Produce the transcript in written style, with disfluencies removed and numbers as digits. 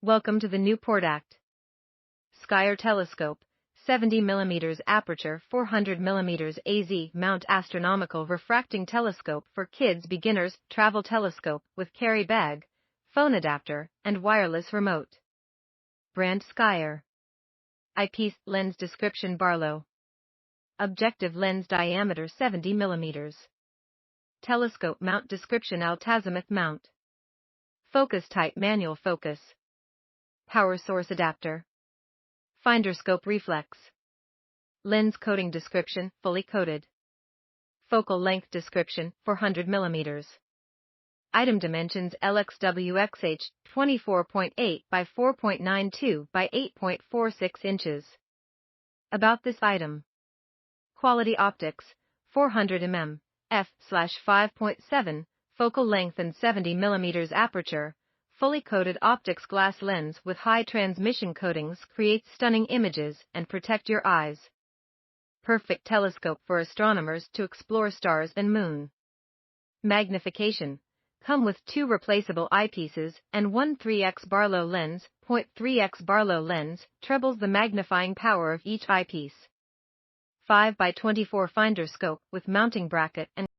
Welcome to the Newport Act. Gskyer Telescope, 70mm Aperture 400mm AZ Mount Astronomical Refracting Telescope for Kids Beginners Travel Telescope with carry bag, phone adapter, and wireless remote. Brand Gskyer. Eyepiece lens description Barlow. Objective lens diameter 70mm. Telescope mount description Altazimuth mount. Focus type manual focus. Power source adapter. Finder scope reflex. Lens coating description fully coated. Focal length description 400mm. Item dimensions LXWXH 24.8 by 4.92 by 8.46 inches. About this item. Quality optics 400mm f/5.7 focal length and 70mm aperture. Fully coated optics glass lens with high transmission coatings creates stunning images and protect your eyes. Perfect telescope for astronomers to explore stars and moon. Magnification. Come with 2 replaceable eyepieces and one 3x Barlow lens. 0.3x Barlow lens trebles the magnifying power of each eyepiece. 5 by 24 finder scope with mounting bracket and